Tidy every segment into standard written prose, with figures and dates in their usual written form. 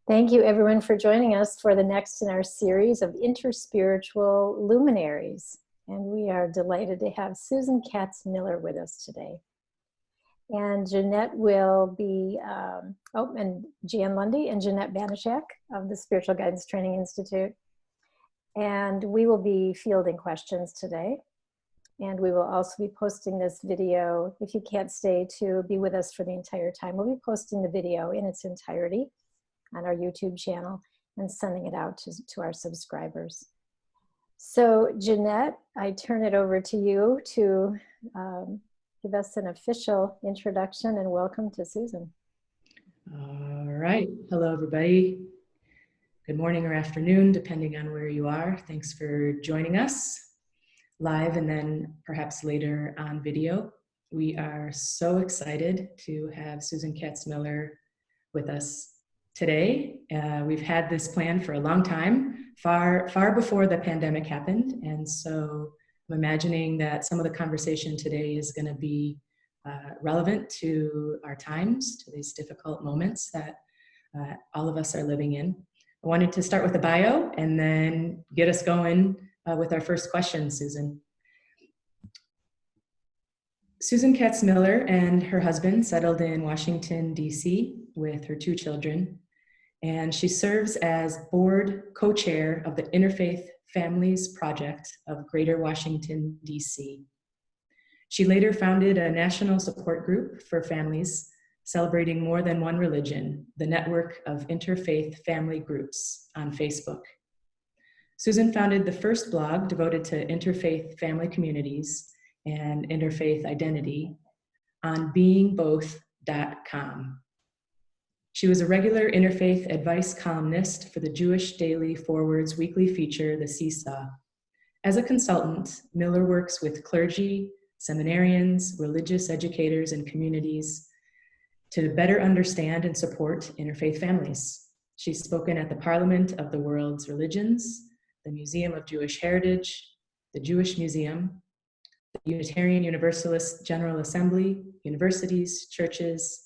Thank you, everyone, for joining us for the next in our series of Interspiritual Luminaries. And we are delighted to have Susan Katz Miller with us today. And Jeanette will be, and Jan Lundy and Jeanette Banishak of the Spiritual Guidance Training Institute. And we will be fielding questions today. And we will also be posting this video. If you can't stay to be with us for the entire time, we'll be posting the video in its entirety on our YouTube channel and sending it out to our subscribers. So Jeanette, I turn it over to you to give us an official introduction and welcome to Susan. All right. Hello, everybody. Good morning or afternoon, depending on where you are. Thanks for joining us live and then perhaps later on video. We are so excited to have Susan Katz Miller with us today. We've had this plan for a long time, far before the pandemic happened. And so I'm imagining that some of the conversation today is going to be relevant to our times, to these difficult moments that all of us are living in. I wanted to start with a bio and then get us going with our first question, Susan. Susan Katz Miller and her husband settled in Washington, D.C. with her 2 children. And she serves as board co-chair of the Interfaith Families Project of Greater Washington, D.C. She later founded a national support group for families celebrating more than one religion, the network of interfaith family groups on Facebook. Susan founded the first blog devoted to interfaith family communities and interfaith identity on beingboth.com. She was a regular interfaith advice columnist for the Jewish Daily Forward's weekly feature, The Seesaw. As a consultant, Miller works with clergy, seminarians, religious educators, and communities to better understand and support interfaith families. She's spoken at the Parliament of the World's Religions, the Museum of Jewish Heritage, the Jewish Museum, the Unitarian Universalist General Assembly, universities, churches,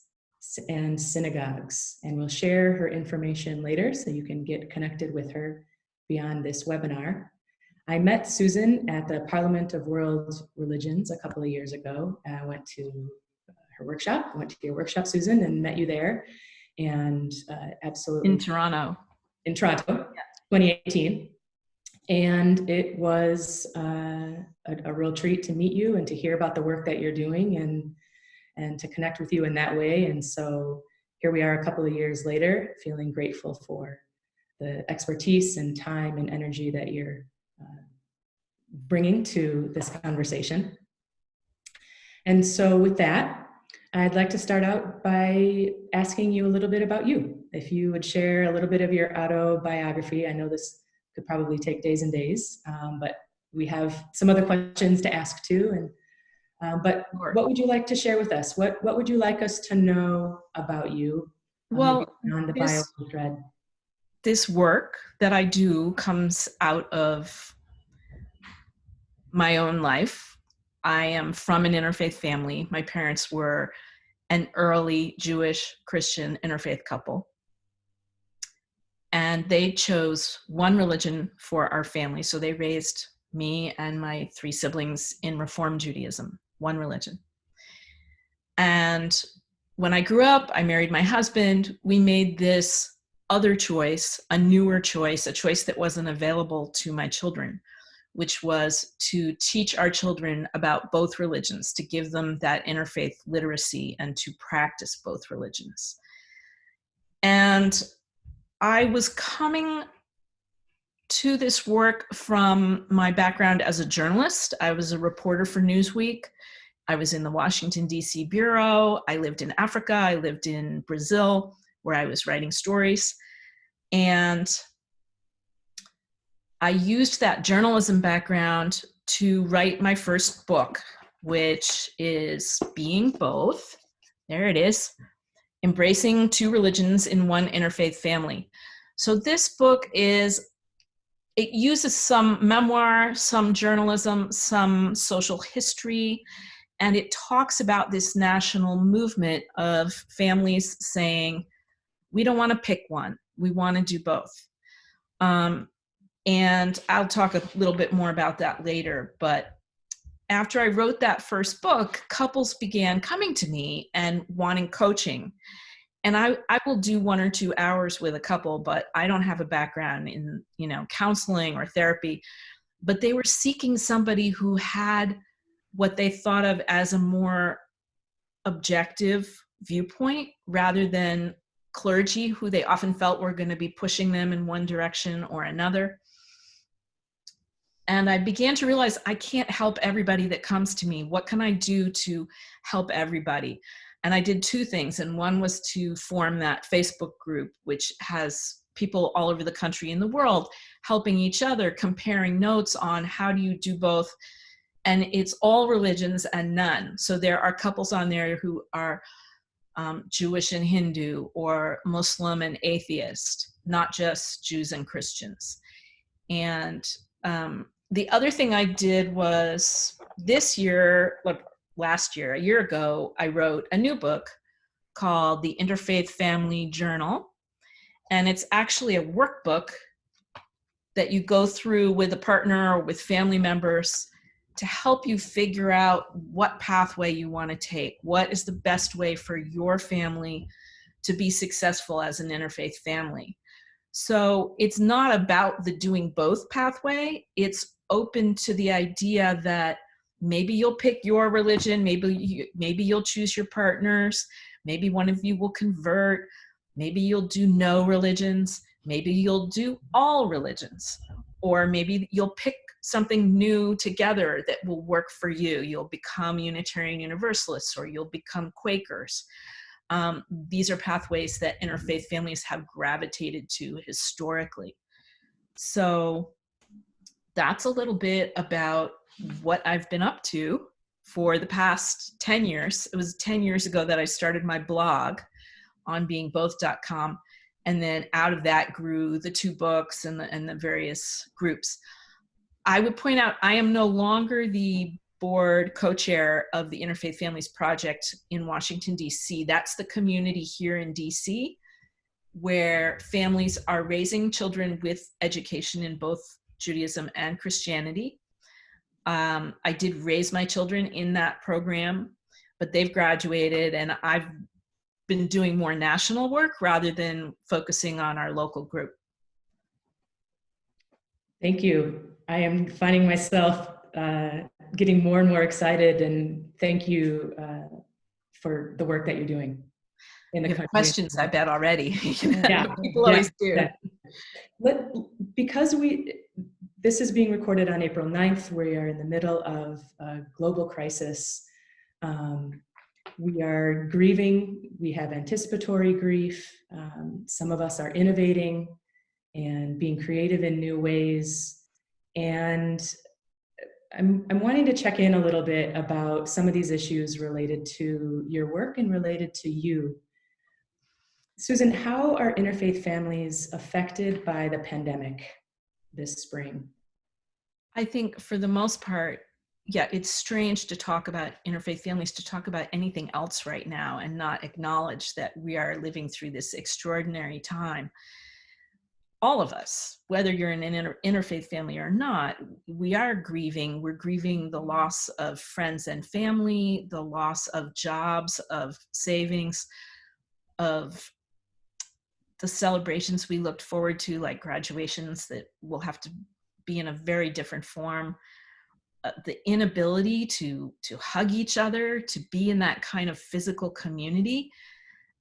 and synagogues. And we'll share her information later so you can get connected with her beyond this webinar. I met Susan at the Parliament of World Religions a couple of years ago. I went to her workshop. I went to your workshop, Susan, and met you there. And absolutely. In Toronto. In Toronto, yeah. 2018. And it was a real treat to meet you and to hear about the work that you're doing and to connect with you in that way. And so here we are a couple of years later, feeling grateful for the expertise and time and energy that you're bringing to this conversation. And so with that, I'd like to start out by asking you a little bit about you. If you would share a little bit of your autobiography. I know this could probably take days and days, but we have some other questions to ask too. And but what would you like to share with us? What would you like us to know about you? Well, on the bio thread. This work that I do comes out of my own life. I am from an interfaith family. My parents were an early Jewish Christian interfaith couple. And they chose one religion for our family. So they raised me and my 3 siblings in Reform Judaism, one religion. And when I grew up, I married my husband. We made this other choice, a newer choice, a choice that wasn't available to my children, which was to teach our children about both religions, to give them that interfaith literacy and to practice both religions. And I was coming to this work from my background as a journalist. I was a reporter for Newsweek. I was in the Washington, D.C. bureau. I lived in Africa. I lived in Brazil, where I was writing stories. And I used that journalism background to write my first book, which is Being Both. There it is. Embracing 2 religions in one interfaith family. So this book it uses some memoir, some journalism, some social history, and it talks about this national movement of families saying, We don't want to pick one. We want to do both. And I'll talk a little bit more about that later. But after I wrote that first book, couples began coming to me and wanting coaching. And I will do 1 or 2 hours with a couple, but I don't have a background in, counseling or therapy. But they were seeking somebody who had what they thought of as a more objective viewpoint rather than clergy who they often felt were going to be pushing them in one direction or another. And I began to realize I can't help everybody that comes to me. What can I do to help everybody? And I did 2 things. And one was to form that Facebook group, which has people all over the country and the world helping each other, comparing notes on how do you do both. And it's all religions and none. So there are couples on there who are Jewish and Hindu, or Muslim and atheist, not just Jews and Christians. And the other thing I did was last year, a year ago, I wrote a new book called The Interfaith Family Journal. And it's actually a workbook that you go through with a partner or with family members to help you figure out what pathway you want to take. What is the best way for your family to be successful as an interfaith family? So it's not about the doing both pathway. It's open to the idea that maybe you'll pick your religion, maybe you'll choose your partners, maybe one of you will convert, maybe you'll do no religions, maybe you'll do all religions, or maybe you'll pick something new together that will work for you. You'll become Unitarian Universalists, or you'll become Quakers. These are pathways that interfaith families have gravitated to historically. So that's a little bit about what I've been up to for the past 10 years. It was 10 years ago that I started my blog on beingboth.com. And then out of that grew the 2 books and the various groups. I would point out, I am no longer the board co-chair of the Interfaith Families Project in Washington, D.C. That's the community here in D.C. where families are raising children with education in both Judaism and Christianity. I did raise my children in that program, but they've graduated, and I've been doing more national work rather than focusing on our local group. Thank you. I am finding myself getting more and more excited, and thank you for the work that you're doing in the country. Questions, I bet, already. People always do. Yeah. Because this is being recorded on April 9th, we are in the middle of a global crisis. We are grieving. We have anticipatory grief. Some of us are innovating and being creative in new ways. And I'm wanting to check in a little bit about some of these issues related to your work and related to you. Susan, how are interfaith families affected by the pandemic this spring? I think for the most part, it's strange to talk about interfaith families, to talk about anything else right now and not acknowledge that we are living through this extraordinary time. All of us, whether you're in an interfaith family or not, we are grieving. We're grieving the loss of friends and family, the loss of jobs, of savings, of the celebrations we looked forward to, like graduations that will have to be in a very different form. The inability to hug each other, to be in that kind of physical community.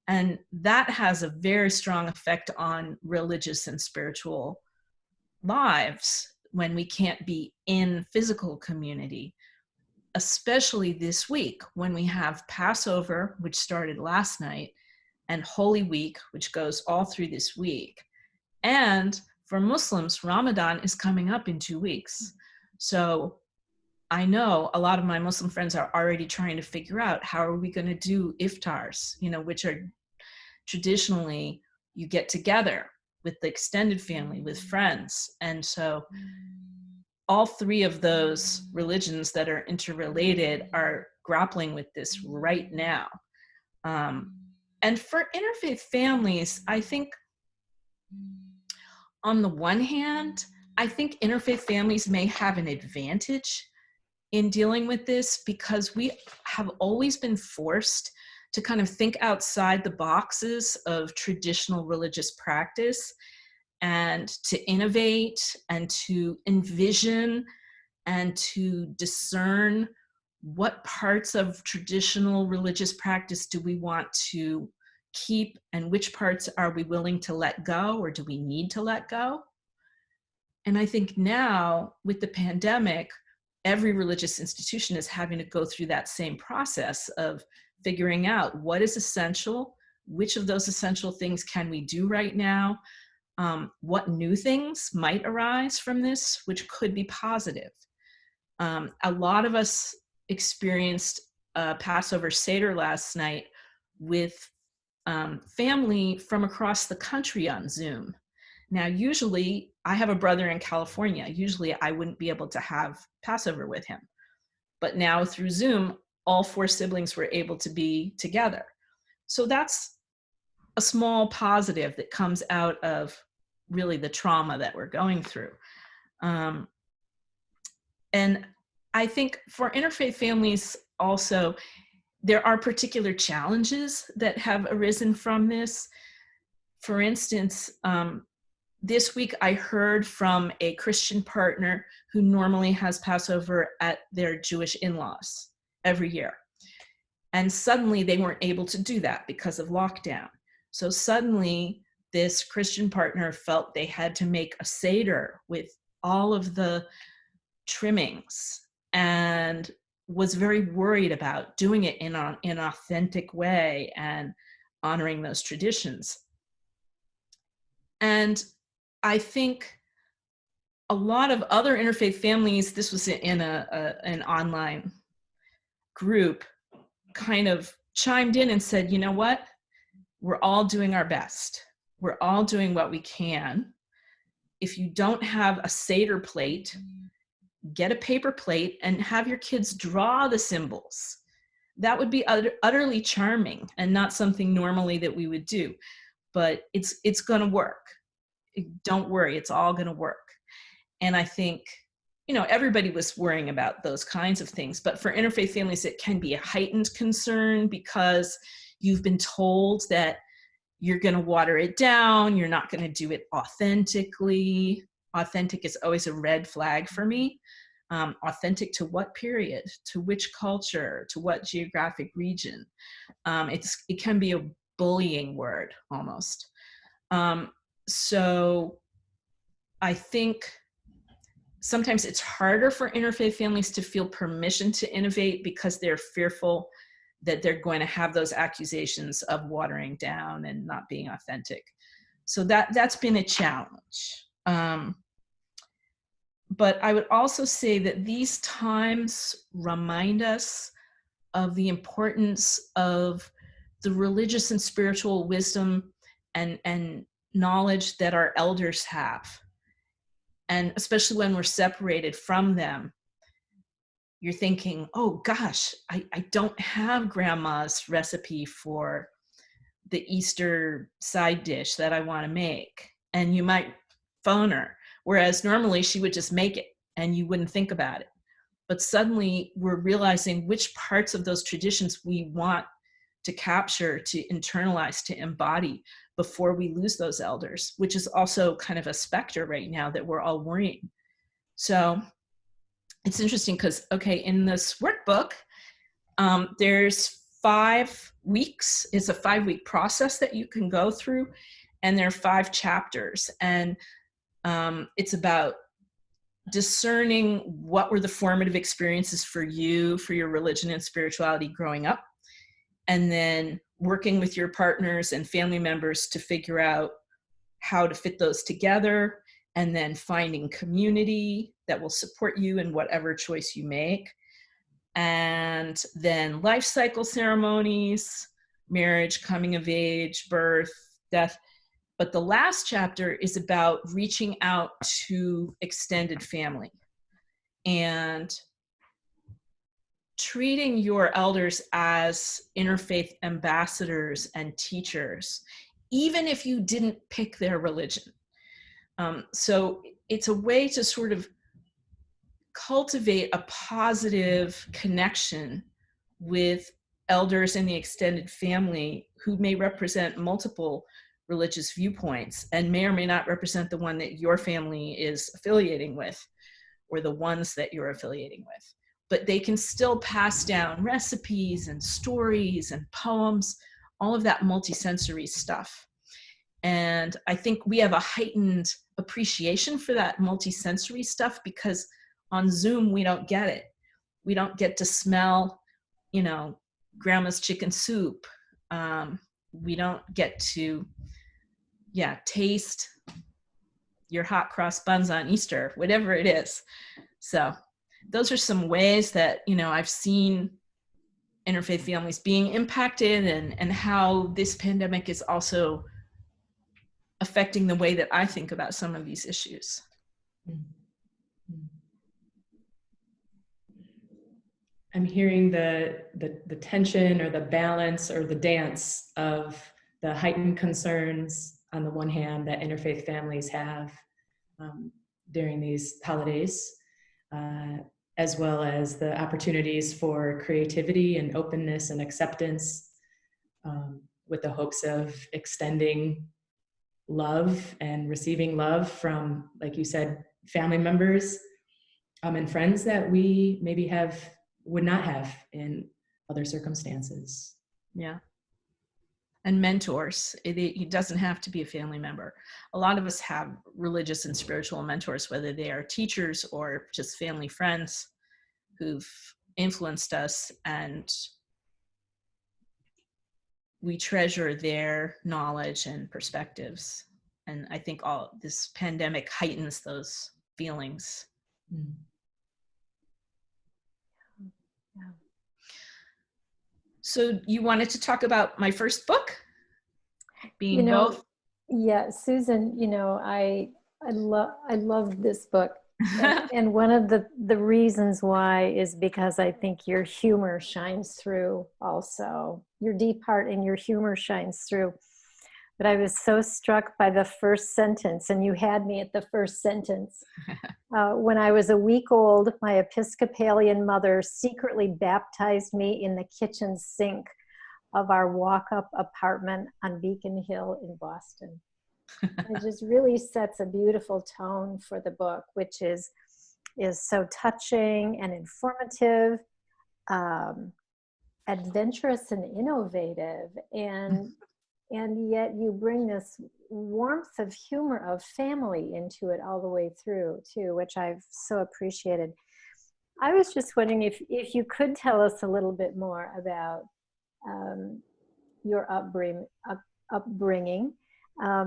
And that has a very strong effect on religious and spiritual lives when we can't be in physical community, especially this week when we have Passover, which started last night, and Holy Week, which goes all through this week. And for Muslims, Ramadan is coming up in 2 weeks. So I know a lot of my Muslim friends are already trying to figure out, how are we going to do iftars, which are traditionally you get together with the extended family, with friends. And so all 3 of those religions that are interrelated are grappling with this right now. And for interfaith families, I think on the one hand, I think interfaith families may have an advantage in dealing with this because we have always been forced to kind of think outside the boxes of traditional religious practice and to innovate and to envision and to discern what parts of traditional religious practice do we want to keep and which parts are we willing to let go or do we need to let go. And I think now with the pandemic, every religious institution is having to go through that same process of figuring out what is essential, which of those essential things can we do right now, what new things might arise from this, which could be positive. A lot of us experienced a Passover Seder last night with family from across the country on Zoom. Now, usually I have a brother in California. Usually I wouldn't be able to have Passover with him. But now through Zoom, all 4 siblings were able to be together. So that's a small positive that comes out of really the trauma that we're going through. And I think for interfaith families also, there are particular challenges that have arisen from this. For instance, this week I heard from a Christian partner who normally has Passover at their Jewish in-laws every year. And suddenly they weren't able to do that because of lockdown. So suddenly this Christian partner felt they had to make a Seder with all of the trimmings and was very worried about doing it in an authentic way and honoring those traditions. And I think a lot of other interfaith families, this was in an online group, kind of chimed in and said, you know what, we're all doing our best. We're all doing what we can. If you don't have a Seder plate, get a paper plate and have your kids draw the symbols. That would be utterly charming and not something normally that we would do, but it's going to work. Don't worry, it's all going to work. And I think, you know, everybody was worrying about those kinds of things, but for interfaith families, it can be a heightened concern because you've been told that you're going to water it down, you're not going to do it authentically. Authentic is always a red flag for me. Authentic to what period, to which culture, to what geographic region? It can be a bullying word almost. So I think sometimes it's harder for interfaith families to feel permission to innovate because they're fearful that they're going to have those accusations of watering down and not being authentic. So that's been a challenge. But I would also say that these times remind us of the importance of the religious and spiritual wisdom and knowledge that our elders have. And especially when we're separated from them, you're thinking, oh gosh, I don't have grandma's recipe for the Easter side dish that I want to make. And you might phone her, whereas normally she would just make it and you wouldn't think about it. But suddenly we're realizing which parts of those traditions we want to capture, to internalize, to embody before we lose those elders, which is also kind of a specter right now that we're all worrying. So it's interesting because, okay, in this workbook, there's 5 weeks. It's a 5-week process that you can go through, and there are 5 chapters. And it's about discerning what were the formative experiences for you, for your religion and spirituality growing up, and then working with your partners and family members to figure out how to fit those together, and then finding community that will support you in whatever choice you make. And then life cycle ceremonies, marriage, coming of age, birth, death. But the last chapter is about reaching out to extended family. And treating your elders as interfaith ambassadors and teachers, even if you didn't pick their religion. So it's a way to sort of cultivate a positive connection with elders in the extended family who may represent multiple religious viewpoints and may or may not represent the one that your family is affiliating with or the ones that you're affiliating with. But they can still pass down recipes and stories and poems, all of that multisensory stuff. And I think we have a heightened appreciation for that multisensory stuff because on Zoom, we don't get it. We don't get to smell, grandma's chicken soup. We don't get to, taste your hot cross buns on Easter, whatever it is. So those are some ways that, I've seen interfaith families being impacted and how this pandemic is also affecting the way that I think about some of these issues. I'm hearing the tension or the balance or the dance of the heightened concerns on the one hand that interfaith families have during these holidays, as well as the opportunities for creativity and openness and acceptance, with the hopes of extending love and receiving love from, like you said, family members and friends that we maybe would not have in other circumstances. Yeah. And mentors. It doesn't have to be a family member. A lot of us have religious and spiritual mentors, whether they are teachers or just family friends who've influenced us, and we treasure their knowledge and perspectives. And I think all this pandemic heightens those feelings. Mm. Yeah. So you wanted to talk about my first book, being both? Yeah, Susan, I love this book. And one of the reasons why is because I think your humor shines through also. Your deep heart and your humor shines through. But I was so struck by the first sentence, and you had me at the first sentence. When I was a week old, my Episcopalian mother secretly baptized me in the kitchen sink of our walk-up apartment on Beacon Hill in Boston. It just really sets a beautiful tone for the book, which is so touching and informative, adventurous and innovative, and yet you bring this warmth of humor of family into it all the way through too, which I've so appreciated. I was just wondering if you could tell us a little bit more about your upbringing,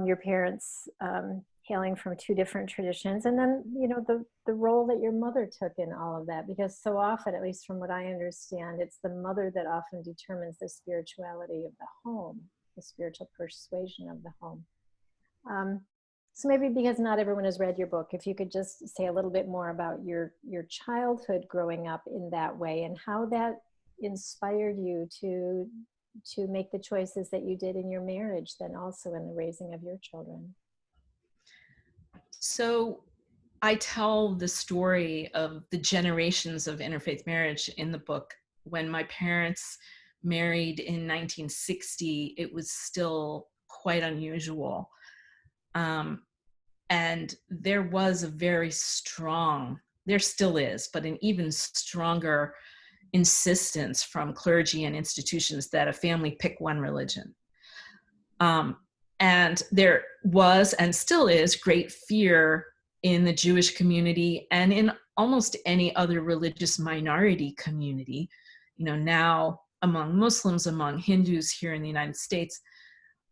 your parents hailing from two different traditions, and then the role that your mother took in all of that, because so often, at least from what I understand, it's the mother that often determines the spirituality of the home, the spiritual persuasion of the home. So maybe because not everyone has read your book, if you could just say a little bit more about your childhood growing up in that way and how that inspired you to make the choices that you did in your marriage, then also in the raising of your children. So I tell the story of the generations of interfaith marriage in the book. When my parents married in 1960, it was still quite unusual. And there was a very strong, there still is, but an even stronger insistence from clergy and institutions that a family pick one religion. And there was and still is great fear in the Jewish community and in almost any other religious minority community, now among Muslims, among Hindus here in the United States,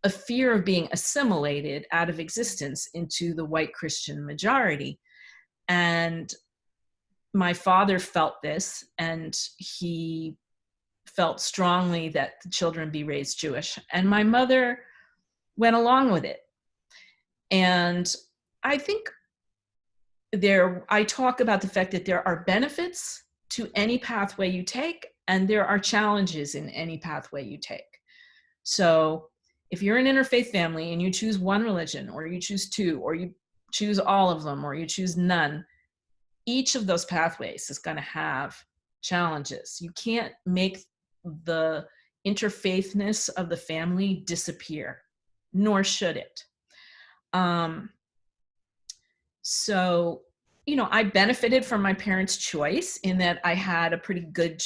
a fear of being assimilated out of existence into the white Christian majority. And my father felt this, and he felt strongly that the children be raised Jewish. And my mother went along with it. And I think I talk about the fact that there are benefits to any pathway you take, and there are challenges in any pathway you take. So if you're an interfaith family and you choose one religion, or you choose two, or you choose all of them, or you choose none, each of those pathways is going to have challenges. You can't make the interfaithness of the family disappear, nor should it. So, I benefited from my parents' choice in that I had a pretty good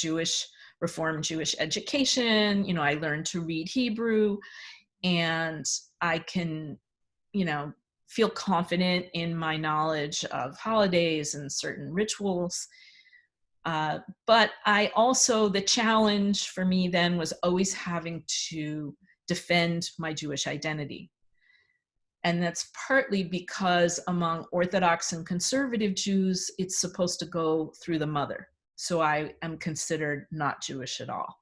Reformed Jewish education. I learned to read Hebrew, and I can, feel confident in my knowledge of holidays and certain rituals. But the challenge for me then was always having to defend my Jewish identity. And that's partly because among Orthodox and conservative Jews, it's supposed to go through the mother. So I am considered not Jewish at all.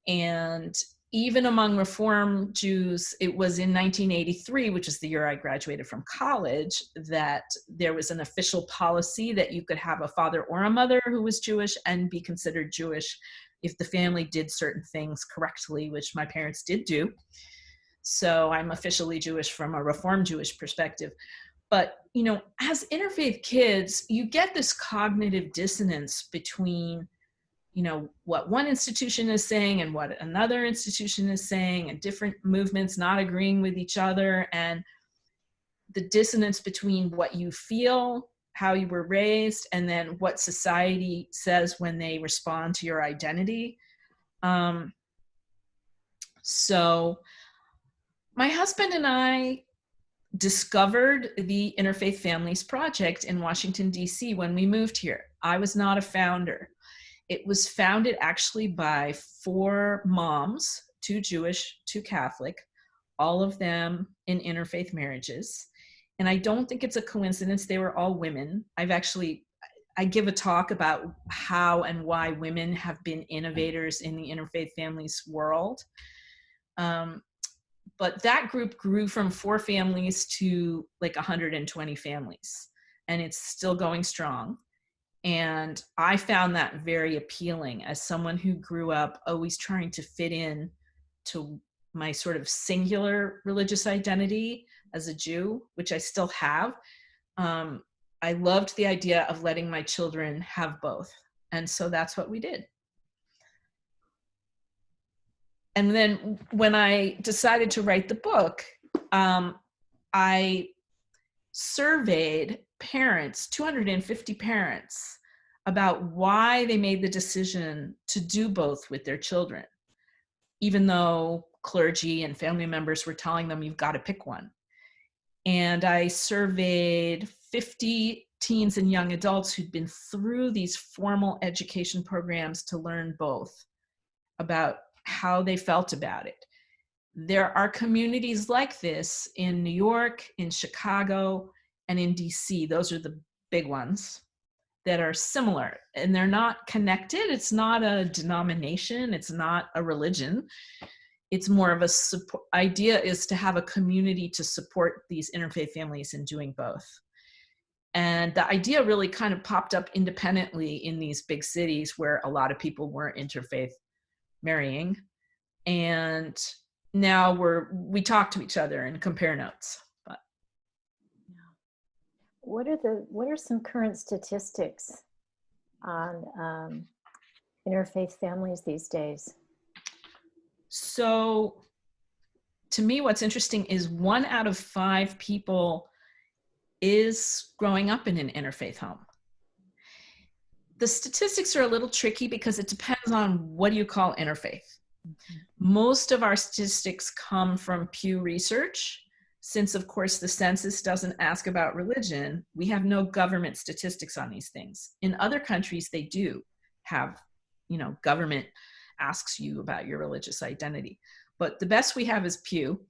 And even among Reform Jews, it was in 1983, which is the year I graduated from college, that there was an official policy that you could have a father or a mother who was Jewish and be considered Jewish if the family did certain things correctly, which my parents did do. So I'm officially Jewish from a Reform Jewish perspective. But, as interfaith kids, you get this cognitive dissonance between, what one institution is saying and what another institution is saying, and different movements not agreeing with each other, and the dissonance between what you feel, how you were raised, and then what society says when they respond to your identity. So my husband and I discovered the Interfaith Families Project in Washington, D.C. when we moved here. I was not a founder. It was founded actually by 4 moms, 2 Jewish, 2 Catholic, all of them in interfaith marriages. And I don't think it's a coincidence they were all women. I give a talk about how and why women have been innovators in the interfaith families world. But that group grew from 4 families to like 120 families, and it's still going strong. And I found that very appealing as someone who grew up always trying to fit in to my sort of singular religious identity as a Jew, which I still have. I loved the idea of letting my children have both. And so that's what we did. And then when I decided to write the book, I surveyed parents, 250 parents, about why they made the decision to do both with their children, even though clergy and family members were telling them you've got to pick one. And I surveyed 50 teens and young adults who'd been through these formal education programs to learn both, about how they felt about it. There are communities like this in New York, in Chicago, and in DC. Those are the big ones that are similar, and they're not connected. It's not a denomination. It's not a religion. It's more of a support. Idea is to have a community to support these interfaith families in doing both. And the idea really kind of popped up independently in these big cities where a lot of people weren't interfaith marrying. And now we talk to each other and compare notes. But what are some current statistics on interfaith families these days? So to me, what's interesting is 1 out of 5 people is growing up in an interfaith home. The statistics are a little tricky because it depends on what do you call interfaith. Mm-hmm. Most of our statistics come from Pew Research. Since, of course, the census doesn't ask about religion, we have no government statistics on these things. In other countries, they do have, government asks you about your religious identity. But the best we have is Pew.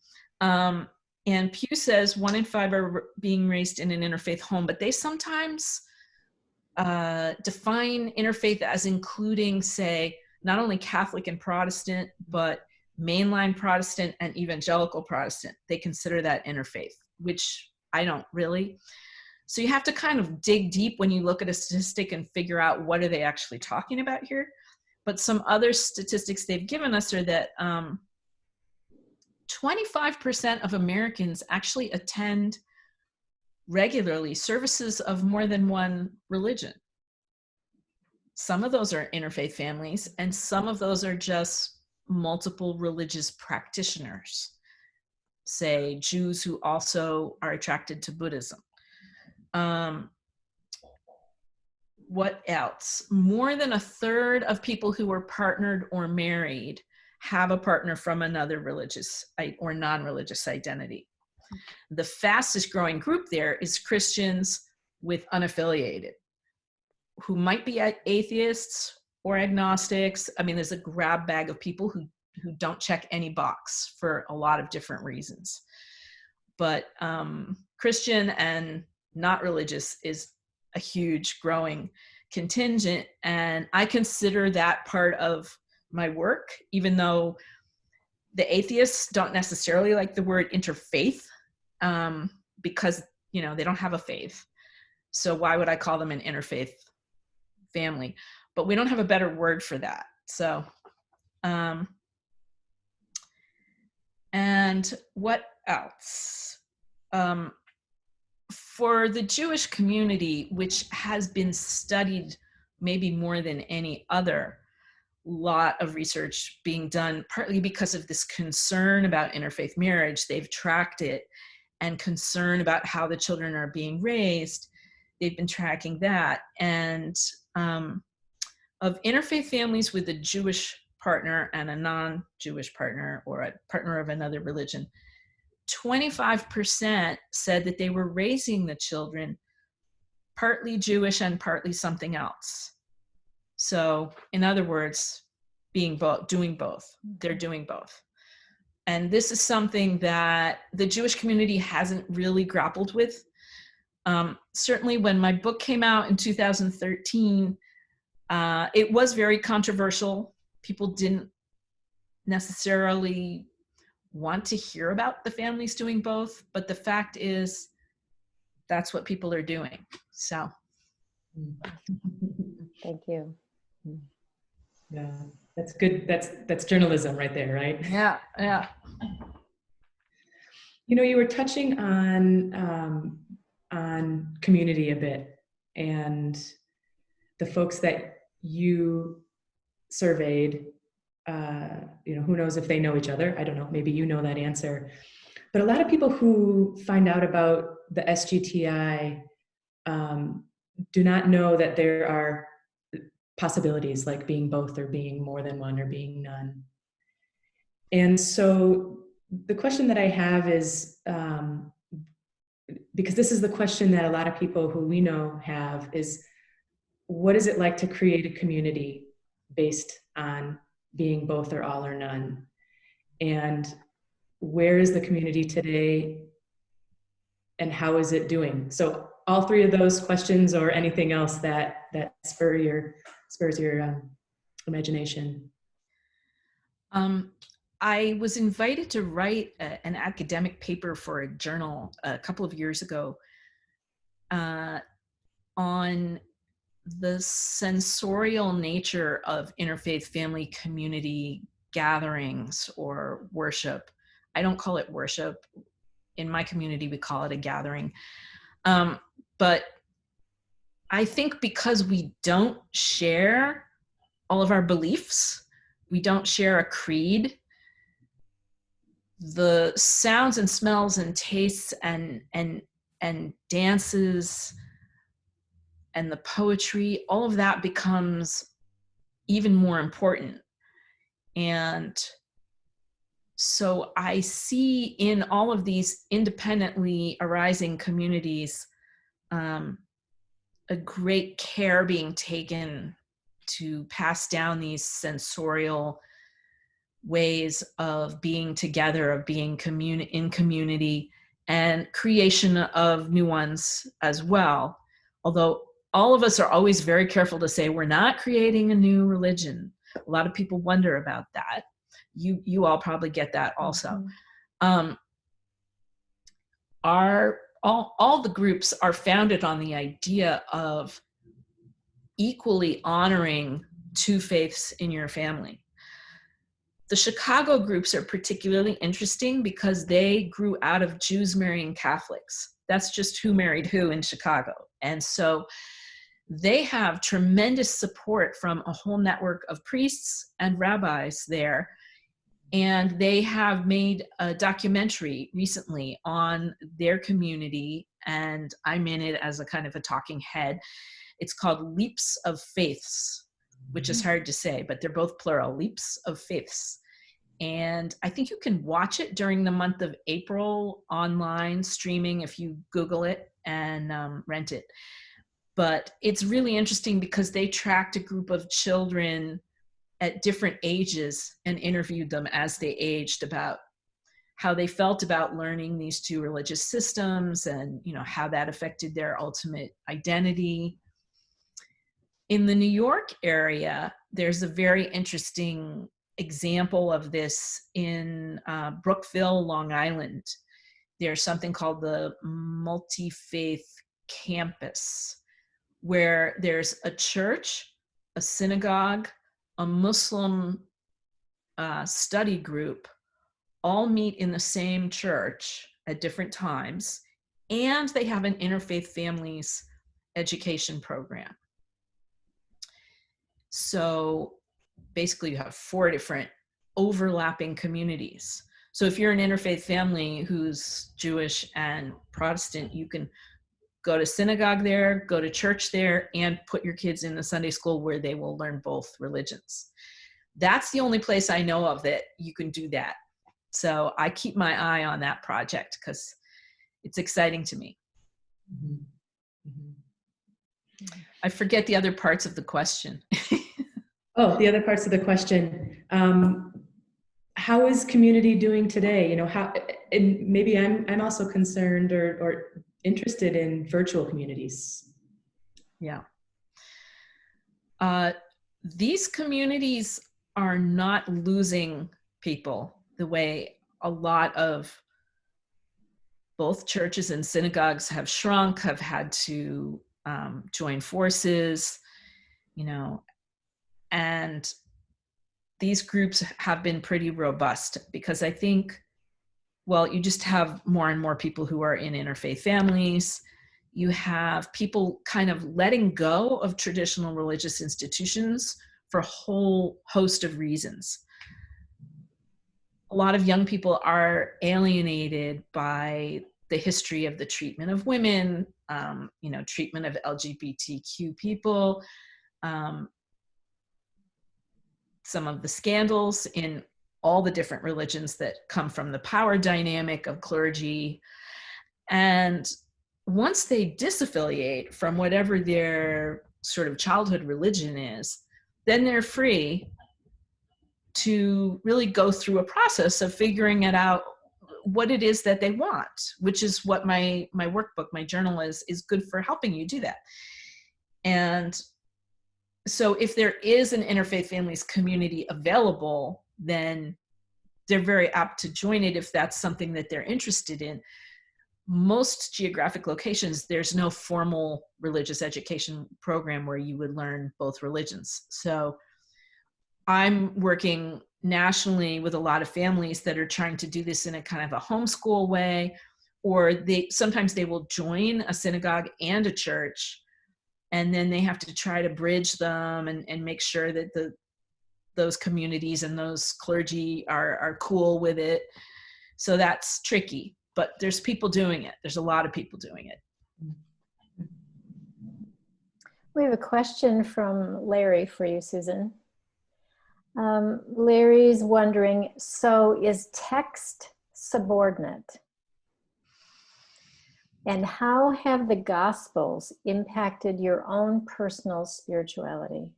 And Pew says 1 in 5 are being raised in an interfaith home, but they sometimes define interfaith as including, say, not only Catholic and Protestant, but mainline Protestant and evangelical Protestant. They consider that interfaith, which I don't really. So you have to kind of dig deep when you look at a statistic and figure out what are they actually talking about here. But some other statistics they've given us are that 25% of Americans actually attend regularly services of more than one religion. Some of those are interfaith families, and some of those are just multiple religious practitioners, say Jews who also are attracted to Buddhism. What else? More than a third of people who are partnered or married have a partner from another religious or non-religious identity. The fastest growing group there is Christians with unaffiliated, who might be atheists or agnostics. I mean, there's a grab bag of people who don't check any box for a lot of different reasons. But Christian and not religious is a huge growing contingent, and I consider that part of my work, even though the atheists don't necessarily like the word interfaith, because they don't have a faith. So why would I call them an interfaith family? But we don't have a better word for that. So and what else? For the Jewish community, which has been studied maybe more than any other, lot of research being done, partly because of this concern about interfaith marriage. They've tracked it, and concern about how the children are being raised. They've been tracking that. And of interfaith families with a Jewish partner and a non-Jewish partner, or a partner of another religion, 25% said that they were raising the children partly Jewish and partly something else. So in other words, doing both. They're doing both. And this is something that the Jewish community hasn't really grappled with. Certainly when my book came out in 2013, it was very controversial. People didn't necessarily want to hear about the families doing both, but the fact is that's what people are doing. So Thank you. Yeah, that's good. That's journalism right there, right? yeah. You were touching on community a bit, and the folks that you surveyed, who knows if they know each other? I don't know, maybe you know that answer. But a lot of people who find out about the SGTI do not know that there are possibilities like being both or being more than one or being none. And so the question that I have is, because this is the question that a lot of people who we know have, is what is it like to create a community based on being both or all or none? And where is the community today and how is it doing? So all three of those questions, or anything else that spurs your imagination. I was invited to write an academic paper for a journal a couple of years ago on the sensorial nature of interfaith family community gatherings or worship. I don't call it worship. In my community, we call it a gathering. But I think because we don't share all of our beliefs, we don't share a creed, the sounds and smells and tastes and dances and the poetry, all of that becomes even more important. And so I see in all of these independently arising communities a great care being taken to pass down these sensorial ways of being together, of being in community, and creation of new ones as well. Although all of us are always very careful to say we're not creating a new religion. A lot of people wonder about that. You all probably get that also. Mm-hmm. Our all the groups are founded on the idea of equally honoring two faiths in your family. The Chicago groups are particularly interesting because they grew out of Jews marrying Catholics. That's just who married who in Chicago. And so they have tremendous support from a whole network of priests and rabbis there. And they have made a documentary recently on their community, and I'm in it as a kind of a talking head. It's called Leaps of Faiths, which is hard to say, but they're both plural, Leaps of Faiths. And I think you can watch it during the month of April online streaming if you Google it and rent it. But it's really interesting because they tracked a group of children at different ages and interviewed them as they aged about how they felt about learning these two religious systems and, you know, how that affected their ultimate identity. In the New York area, there's a very interesting example of this in Brookville, Long Island. There's something called the Multi-Faith Campus, where there's a church, a synagogue, a Muslim study group, all meet in the same church at different times, and they have an interfaith families education program. So basically you have 4 different overlapping communities. So if you're an interfaith family who's Jewish and Protestant, you can go to synagogue there, go to church there, and put your kids in the Sunday school where they will learn both religions. That's the only place I know of that you can do that. So I keep my eye on that project because it's exciting to me. Mm-hmm. Mm-hmm. I forget the other parts of the question. Oh, the other parts of the question. How is community doing today? You know, how, and maybe I'm also concerned or interested in virtual communities. Yeah. These communities are not losing people the way a lot of both churches and synagogues have shrunk, have had to join forces, you know, and these groups have been pretty robust because I think, well, you just have more and more people who are in interfaith families. You have people kind of letting go of traditional religious institutions for a whole host of reasons. A lot of young people are alienated by the history of the treatment of women, you know, treatment of LGBTQ people, some of the scandals in all the different religions that come from the power dynamic of clergy. And once they disaffiliate from whatever their sort of childhood religion is, then they're free to really go through a process of figuring it out what it is that they want, which is what my workbook, my journal is good for helping you do that. And so if there is an interfaith families community available, then they're very apt to join it if that's something that they're interested in. Most geographic locations, there's no formal religious education program where you would learn both religions. So I'm working nationally with a lot of families that are trying to do this in a kind of a homeschool way, or sometimes they will join a synagogue and a church, and then they have to try to bridge them and make sure that those communities and those clergy are cool with it. So that's tricky, but there's people doing it. There's a lot of people doing it. We have a question from Larry for you, Susan. Larry's wondering, so is text subordinate? And how have the Gospels impacted your own personal spirituality?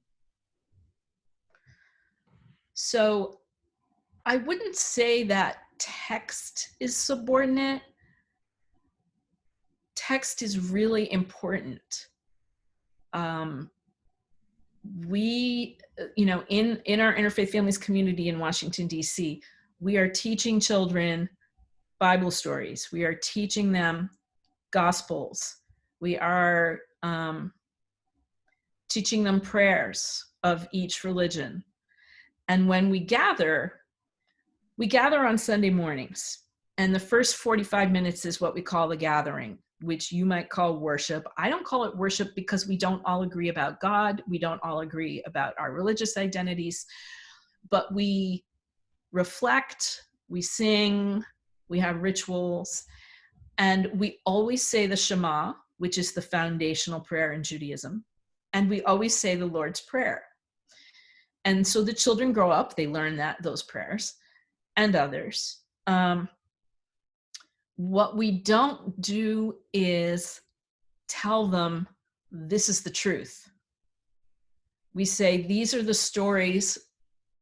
So I wouldn't say that text is subordinate. Text is really important. We, you know, in our interfaith families community in Washington, D.C., we are teaching children Bible stories. We are teaching them gospels. We are teaching them prayers of each religion. And when we gather on Sunday mornings. And the first 45 minutes is what we call the gathering, which you might call worship. I don't call it worship because we don't all agree about God. We don't all agree about our religious identities, but we reflect, we sing, we have rituals, and we always say the Shema, which is the foundational prayer in Judaism. And we always say the Lord's Prayer. And so the children grow up, they learn those prayers and others. What we don't do is tell them this is the truth. We say these are the stories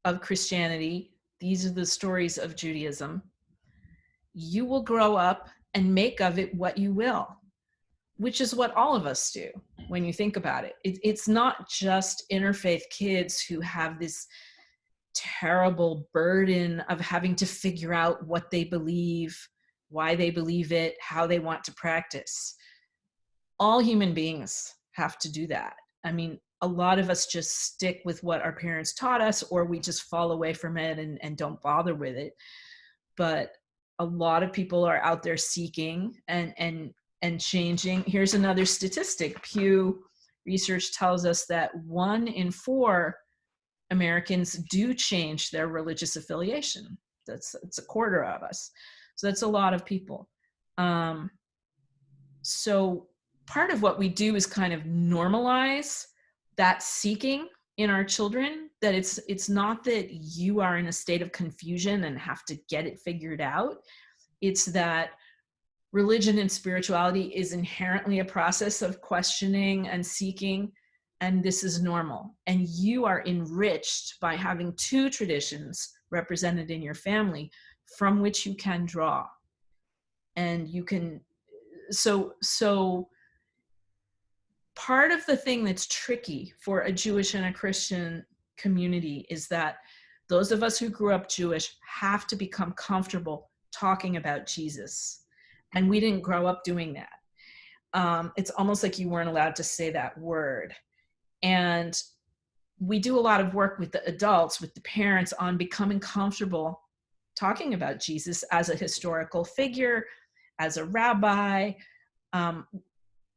of Christianity. These are the stories of Judaism. You will grow up and make of it what you will, which is what all of us do when you think about it. It's not just interfaith kids who have this terrible burden of having to figure out what they believe, why they believe it, how they want to practice. All human beings have to do that. I mean, a lot of us just stick with what our parents taught us, or we just fall away from it and don't bother with it. But a lot of people are out there seeking and changing. Here's another statistic. Pew Research tells us that 1 in 4 Americans do change their religious affiliation. It's a quarter of us. So that's a lot of people. So part of what we do is kind of normalize that seeking in our children, that it's not that you are in a state of confusion and have to get it figured out. It's that religion and spirituality is inherently a process of questioning and seeking, and this is normal. And you are enriched by having 2 traditions represented in your family from which you can draw. And you can, so part of the thing that's tricky for a Jewish and a Christian community is that those of us who grew up Jewish have to become comfortable talking about Jesus. And we didn't grow up doing that. It's almost like you weren't allowed to say that word. And we do a lot of work with the adults, with the parents, on becoming comfortable talking about Jesus as a historical figure, as a rabbi,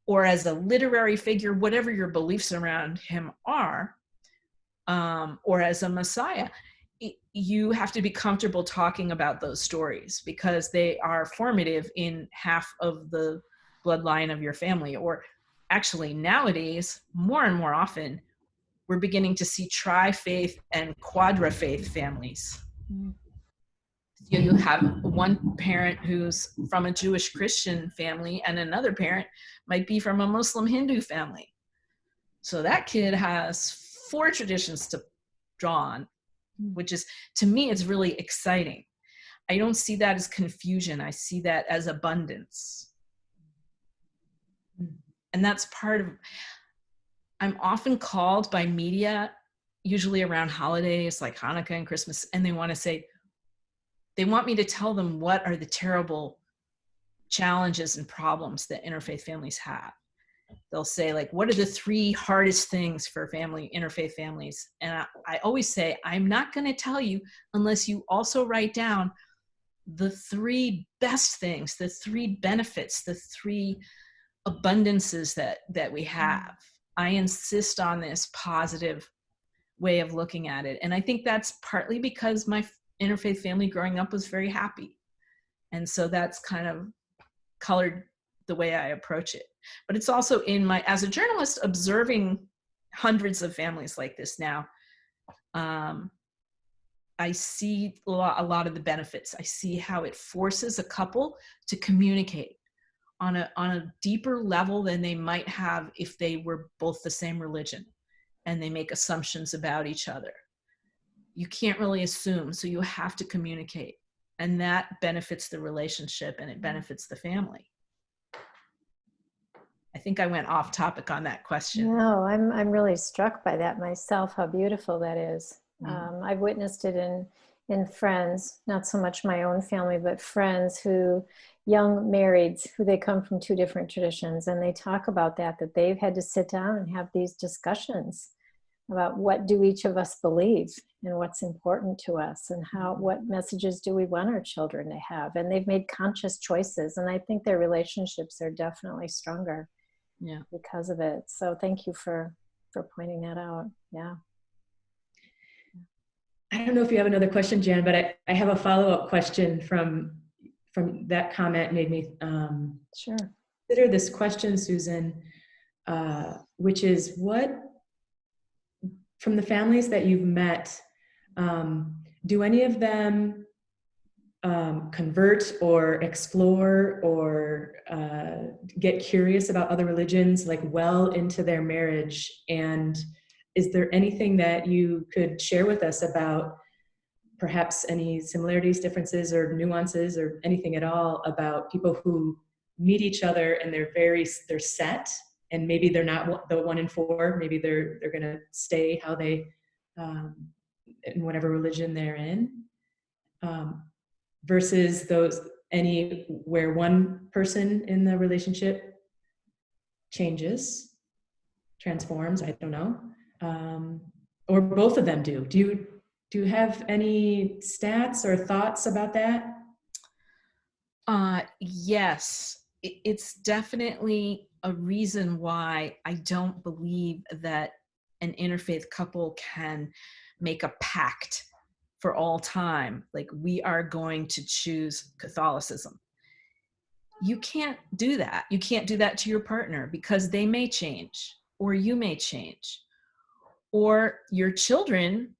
or as a literary figure, whatever your beliefs around him are, or as a Messiah. You have to be comfortable talking about those stories because they are formative in half of the bloodline of your family. Or actually nowadays, more and more often, we're beginning to see tri-faith and quadra-faith families. You have one parent who's from a Jewish Christian family and another parent might be from a Muslim Hindu family. So that kid has 4 traditions to draw on, which is, to me, it's really exciting. I don't see that as confusion. I see that as abundance. And that's part of, I'm often called by media, usually around holidays like Hanukkah and Christmas, and they want me to tell them what are the terrible challenges and problems that interfaith families have. They'll say, like, what are the 3 hardest things for interfaith families? And I always say, I'm not going to tell you unless you also write down the 3 best things, the 3 benefits, the 3 abundances that we have. I insist on this positive way of looking at it. And I think that's partly because my interfaith family growing up was very happy. And so that's kind of colored the way I approach it. But it's also as a journalist observing hundreds of families like this now, I see a lot of the benefits. I see how it forces a couple to communicate on a deeper level than they might have if they were both the same religion and they make assumptions about each other. You can't really assume, so you have to communicate. And that benefits the relationship and it benefits the family. I think I went off topic on that question. No, I'm really struck by that myself, how beautiful that is. I've witnessed it in friends, not so much my own family, but friends who, young marrieds who they come from two different traditions, and they talk about that they've had to sit down and have these discussions about what do each of us believe and what's important to us, and what messages do we want our children to have. And they've made conscious choices, and I think their relationships are definitely stronger because of it. So thank you for pointing that out. Yeah. I don't know if you have another question, Jan, but I have a follow-up question from that comment. Made me Sure. consider this question, Susan, which is, what, from the families that you've met, do any of them convert or explore or get curious about other religions like well into their marriage? And is there anything that you could share with us about perhaps any similarities, differences, or nuances, or anything at all about people who meet each other and they're set, and maybe they're not the 1 in 4, maybe they're going to stay how they in whatever religion they're in, versus where one person in the relationship changes, transforms, I don't know, or both of them do. Do you have any stats or thoughts about that? Yes, it's definitely a reason why I don't believe that an interfaith couple can make a pact for all time. Like, we are going to choose Catholicism. You can't do that. You can't do that to your partner, because they may change, or you may change, or your children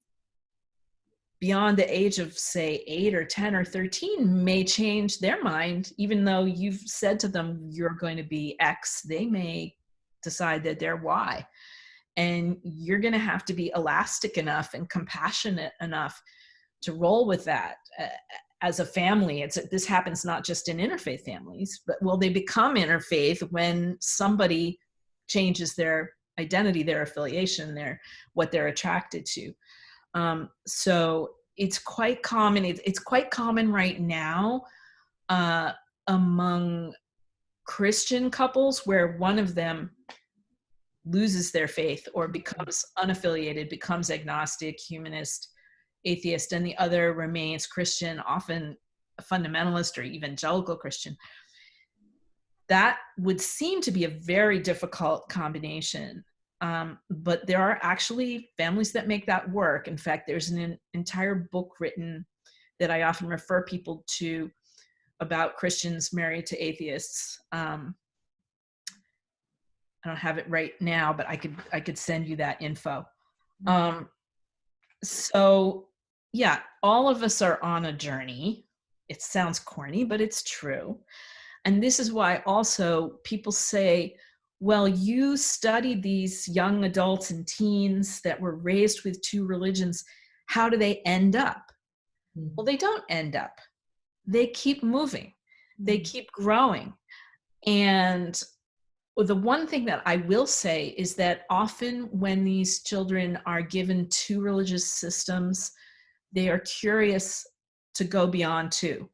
beyond the age of, say, 8 or 10 or 13 may change their mind. Even though you've said to them, you're going to be X, they may decide that they're Y. And you're going to have to be elastic enough and compassionate enough to roll with that. As a family, this happens not just in interfaith families, but they become interfaith when somebody changes their identity, their affiliation, what they're attracted to. So it's quite common. It's quite common right now among Christian couples, where one of them loses their faith or becomes unaffiliated, becomes agnostic, humanist, atheist, and the other remains Christian, often a fundamentalist or evangelical Christian. That would seem to be a very difficult combination. But there are actually families that make that work. In fact, there's an entire book written that I often refer people to about Christians married to atheists. I don't have it right now, but I could send you that info. So yeah, all of us are on a journey. It sounds corny, but it's true. And this is why also people say, well, you studied these young adults and teens that were raised with two religions. How do they end up? Well, they don't end up. They keep moving. They keep growing. And the one thing that I will say is that often when these children are given two religious systems, they are curious to go beyond two.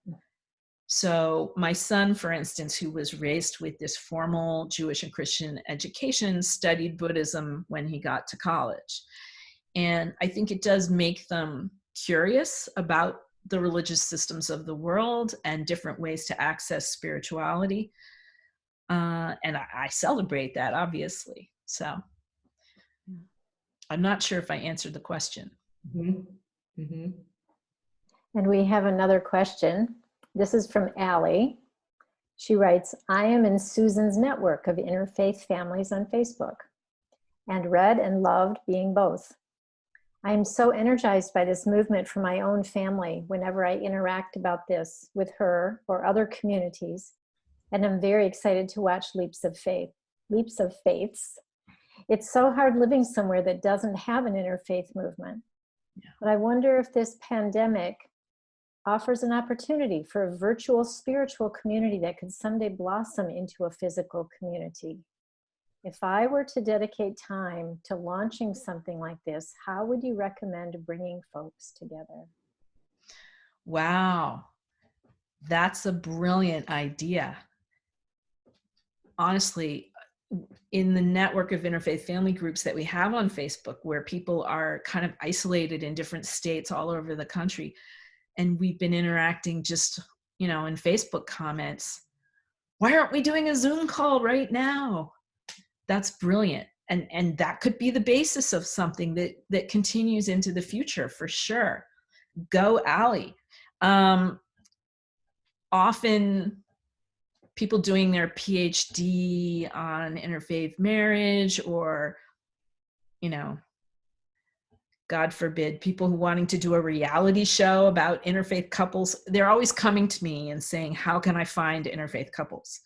So my son, for instance, who was raised with this formal Jewish and Christian education, studied Buddhism when he got to college. And I think it does make them curious about the religious systems of the world and different ways to access spirituality. And I celebrate that, obviously. So I'm not sure if I answered the question. Mm-hmm. Mm-hmm. And we have another question. This is from Allie. She writes, I am in Susan's network of interfaith families on Facebook and read and loved being both. I am so energized by this movement for my own family whenever I interact about this with her or other communities, and I'm very excited to watch leaps of faiths. It's so hard living somewhere that doesn't have an interfaith movement. Yeah. But I wonder if this pandemic offers an opportunity for a virtual spiritual community that could someday blossom into a physical community. If I were to dedicate time to launching something like this, how would you recommend bringing folks together? Wow. That's a brilliant idea. Honestly, in the network of interfaith family groups that we have on Facebook, where people are kind of isolated in different states all over the country, and we've been interacting just, in Facebook comments, why aren't we doing a Zoom call right now? That's brilliant. And that could be the basis of something that continues into the future for sure. Go Allie. Often people doing their PhD on interfaith marriage, or, God forbid, people who wanting to do a reality show about interfaith couples, they're always coming to me and saying, how can I find interfaith couples?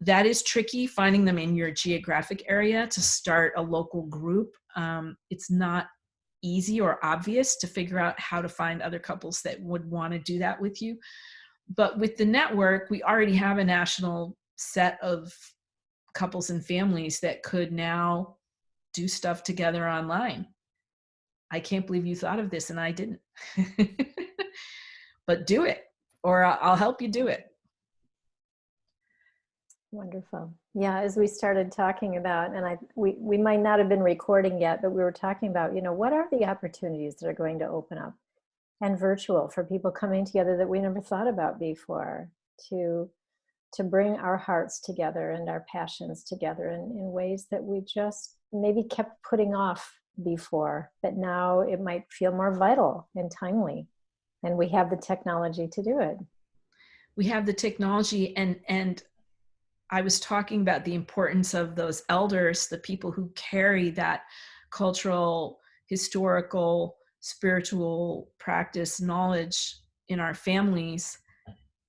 That is tricky, finding them in your geographic area to start a local group. It's not easy or obvious to figure out how to find other couples that would want to do that with you. But with the network, we already have a national set of couples and families that could now do stuff together online. I can't believe you thought of this and I didn't. But do it, or I'll help you do it. Wonderful. Yeah, as we started talking about, and we might not have been recording yet, but we were talking about, what are the opportunities that are going to open up, and virtual, for people coming together that we never thought about before, to bring our hearts together and our passions together in ways that we just maybe kept putting off before, but now it might feel more vital and timely, and we have the technology to do it. We have the technology, and I was talking about the importance of those elders, the people who carry that cultural, historical, spiritual practice knowledge in our families.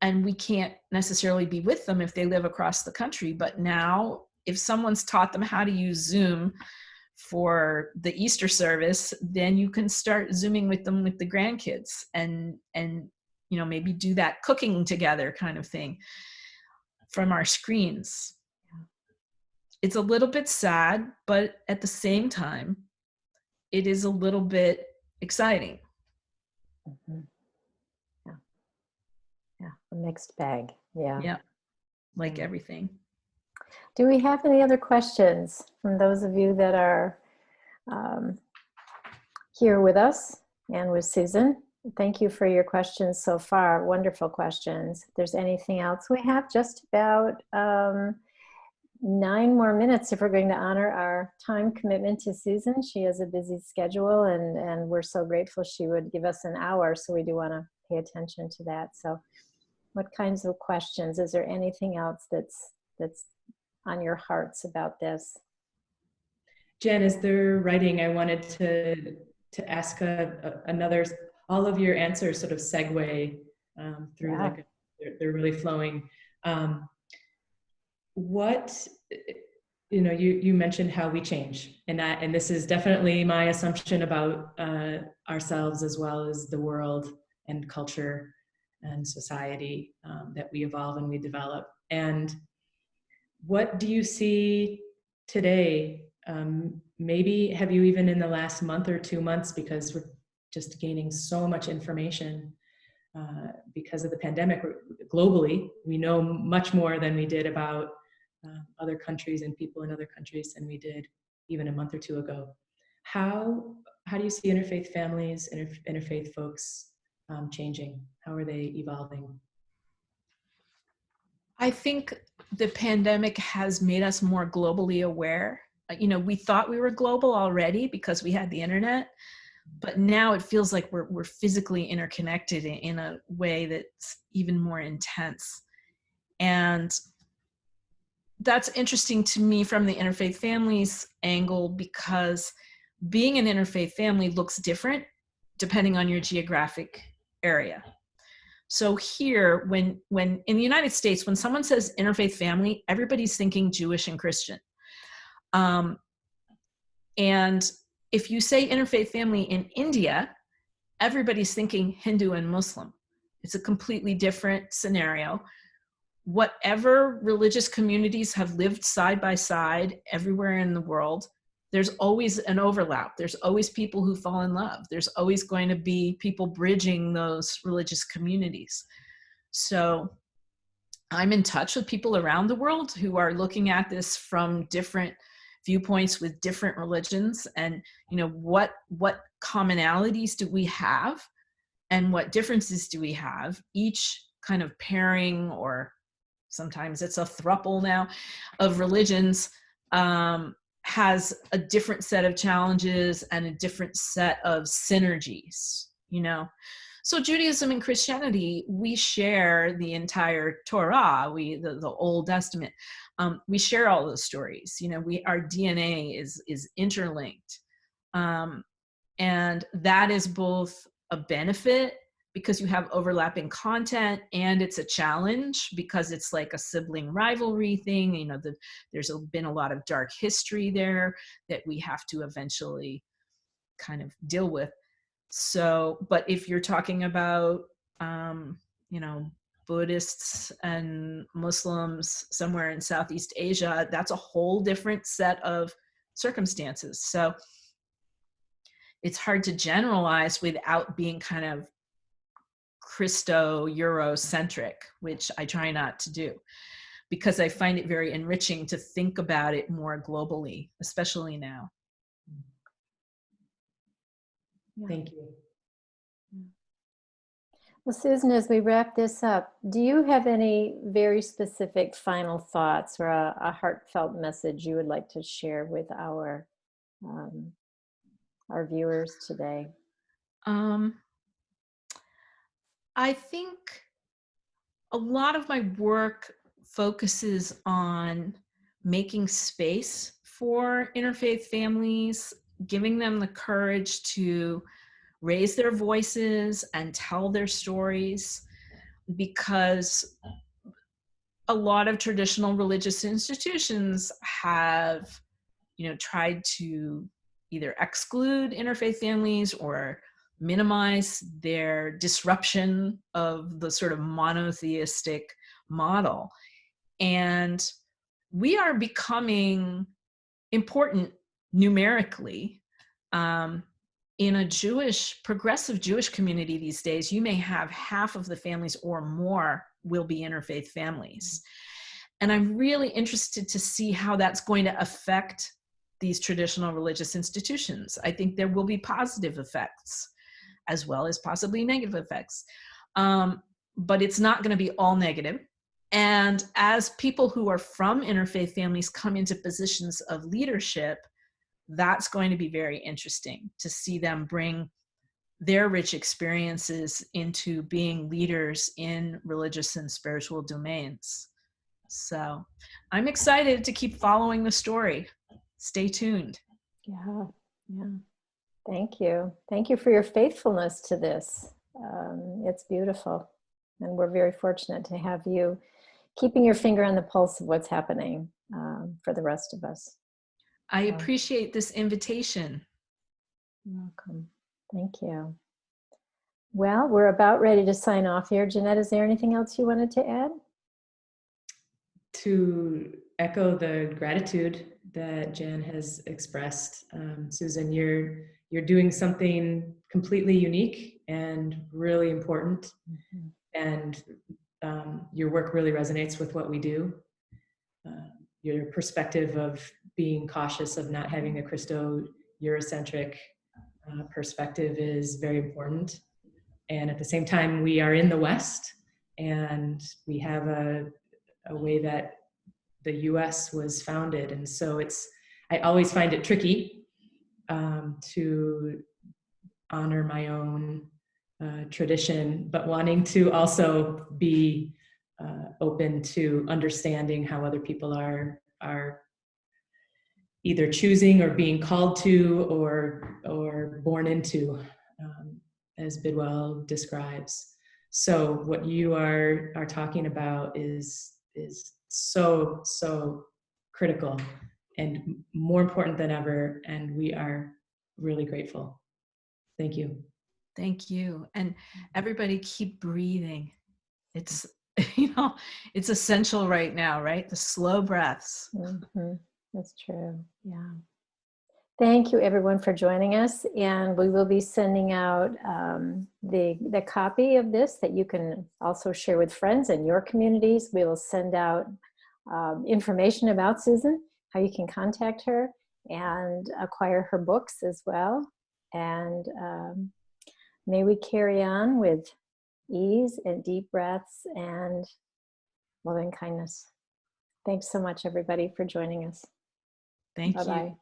And we can't necessarily be with them if they live across the country. But now, if someone's taught them how to use Zoom for the Easter service, then you can start Zooming with them with the grandkids, and maybe do that cooking together kind of thing from our screens. It's a little bit sad, but at the same time, it is a little bit exciting. Mm-hmm. Yeah, a mixed bag. Yeah, like everything. Do we have any other questions from those of you that are here with us and with Susan? Thank you for your questions so far. Wonderful questions. If there's anything else, we have just about 9 more minutes if we're going to honor our time commitment to Susan. She has a busy schedule, and we're so grateful she would give us an hour, so we do want to pay attention to that. So what kinds of questions? Is there anything else that's on your hearts about this? Jen, as they're writing, I wanted to ask another. All of your answers sort of segue through, they're really flowing. What, you mentioned how we change, and this is definitely my assumption about ourselves as well as the world and culture and society, that we evolve and we develop. And what do you see today? Maybe have you, even in the last month or 2 months, because we're just gaining so much information because of the pandemic globally, we know much more than we did about other countries and people in other countries than we did even a month or 2 ago. How do you see interfaith families, interfaith folks changing? How are they evolving? I think the pandemic has made us more globally aware. We thought we were global already because we had the internet, but now it feels like we're physically interconnected in a way that's even more intense. And that's interesting to me from the interfaith families angle, because being an interfaith family looks different depending on your geographic area. So here, when in the United States, when someone says interfaith family, everybody's thinking Jewish and Christian. And if you say interfaith family in India, everybody's thinking Hindu and Muslim. It's a completely different scenario. Whatever religious communities have lived side by side everywhere in the world, there's always an overlap. There's always people who fall in love. There's always going to be people bridging those religious communities. So I'm in touch with people around the world who are looking at this from different viewpoints with different religions, and what commonalities do we have and what differences do we have. Each kind of pairing, or sometimes it's a throuple now, of religions has a different set of challenges and a different set of synergies. So Judaism and Christianity, we share the entire Torah, the Old Testament. We share all those stories. Our DNA is interlinked, and that is both a benefit because you have overlapping content, and it's a challenge because it's like a sibling rivalry thing. There's been a lot of dark history there that we have to eventually kind of deal with. So, but if you're talking about, Buddhists and Muslims somewhere in Southeast Asia, that's a whole different set of circumstances. So it's hard to generalize without being kind of Christo-Eurocentric, which I try not to do, because I find it very enriching to think about it more globally, especially now. Thank you. Well, Susan, as we wrap this up, do you have any very specific final thoughts or a heartfelt message you would like to share with our viewers today? I think a lot of my work focuses on making space for interfaith families, giving them the courage to raise their voices and tell their stories, because a lot of traditional religious institutions have, tried to either exclude interfaith families or minimize their disruption of the sort of monotheistic model. And we are becoming important numerically. In a progressive Jewish community these days, you may have half of the families or more will be interfaith families. And I'm really interested to see how that's going to affect these traditional religious institutions. I think there will be positive effects as well as possibly negative effects. But it's not going to be all negative. And as people who are from interfaith families come into positions of leadership, that's going to be very interesting to see them bring their rich experiences into being leaders in religious and spiritual domains. So I'm excited to keep following the story. Stay tuned. Yeah. Thank you. Thank you for your faithfulness to this. It's beautiful. And we're very fortunate to have you keeping your finger on the pulse of what's happening for the rest of us. I appreciate this invitation. You're welcome. Thank you. Well, we're about ready to sign off here. Jeanette, is there anything else you wanted to add? To echo the gratitude that Jan has expressed. Susan, you're doing something completely unique and really important. Mm-hmm. And your work really resonates with what we do. Your perspective of being cautious of not having a Christo-Eurocentric perspective is very important. And at the same time, we are in the West, and we have a way that the US was founded. And so I always find it tricky to honor my own tradition, but wanting to also be open to understanding how other people are either choosing or being called to or born into, as Bidwell describes. So what you are talking about is so critical and more important than ever, and we are really grateful. Thank you. Thank you. And everybody keep breathing. It's it's essential right now, right? The slow breaths. Mm-hmm. That's true. Yeah. Thank you everyone for joining us, and we will be sending out the copy of this that you can also share with friends in your communities. We will send out information about Susan, how you can contact her and acquire her books as well. And may we carry on with ease and deep breaths and loving kindness. Thanks so much everybody for joining us. Thank Bye-bye. you.